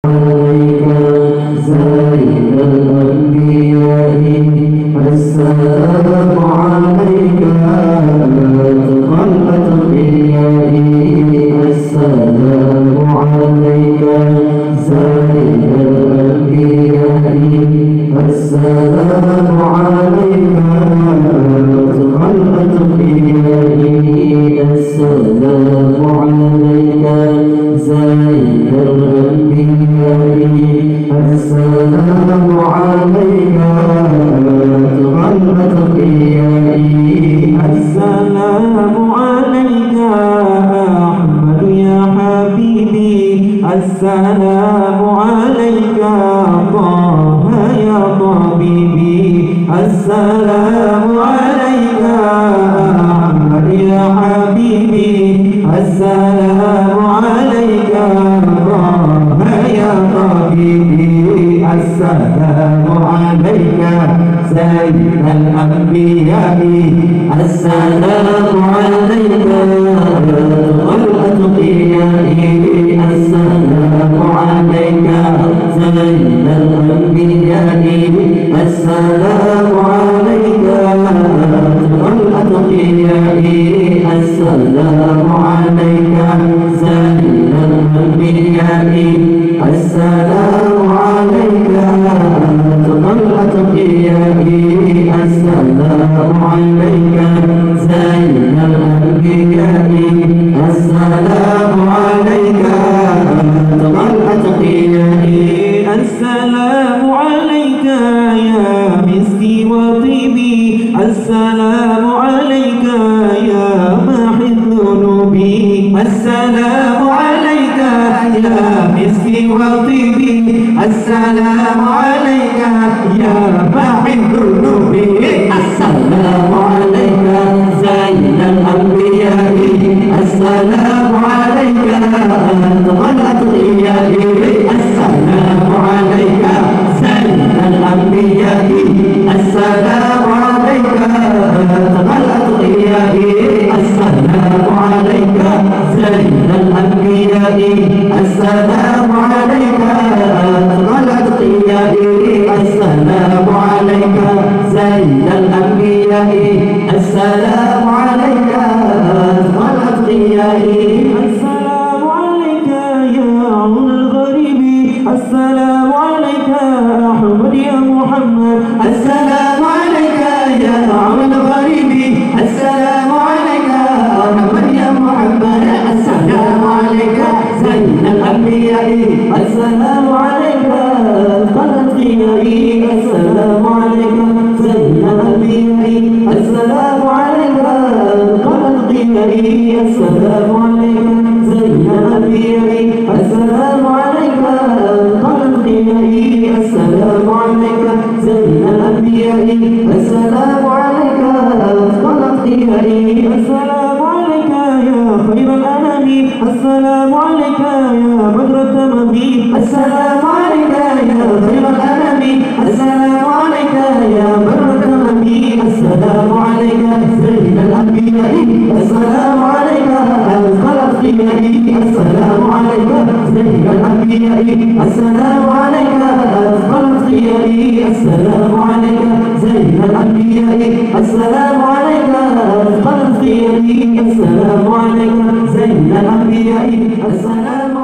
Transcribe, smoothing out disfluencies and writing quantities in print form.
عليك زين الأنبياء السلام عليك طلعة الأنبياء السلام عليك زين الأنبياء السلام عليك طلعة الأنبياء السلام عليك زين الأنبياء السلام عليك طلعة الأنبياء السلام عليك أحمد يا حبيبي السلام عليك طه يا طبيبي السلام عليك أحمد يا حبيبي السلام عليك طه يا طبيبي السلام عليك سيد الأنبياء السلام عليك والأتقياء السلام عليك سيد الأنبياء السلام عليك والأتقياء السلام عليك سيد الأنبياء السلام عليك الأتقياء السلام عليك زين الأنبياء السلام عليك الأتقياء السلام عليك يا مسكي وطيبي السلام عليك يا محي الذنوب السلام عليك يا مسكي وطيبي السلام عليك يا محي الذنوب السلام عليك زين الأنبياء السلام عليك الأتقياء السلام عليك زين الأنبياء السلام عليك الأتقياء السلام عليك زين الأنبياء السلام عليك الأتقياء السلام عليك زين الأنبياء السلام عليك الأتقياء السلام عليك يا عون الغريب السلام عليك أحمد يا محمد السلام عليك يا عون الغريب السلام عليك أحمد يا محمد السلام عليك زين الأنبياء السلام عليك الأتقياء السلام عليك زين الأنبياء السلام عليك الأتقياء السلام عليك زين الأنبياء السلام عليك الأتقياء السلام عليك زين الأنبياء السلام عليك الأتقياء السلام عليك يا خير الأنام السلام عليك يا بدر التمام السلام عليك يا خير الأنام السلام عليك يا بر التمام السلام عليك زين الأنبياء السلام عليك الأتقياء السلام عليك زين الأنبياء السلام عليك الأتقياء السلام عليك زين الأنبياء السلام عليك الأتقياء السلام عليك زين الأنبياء السلام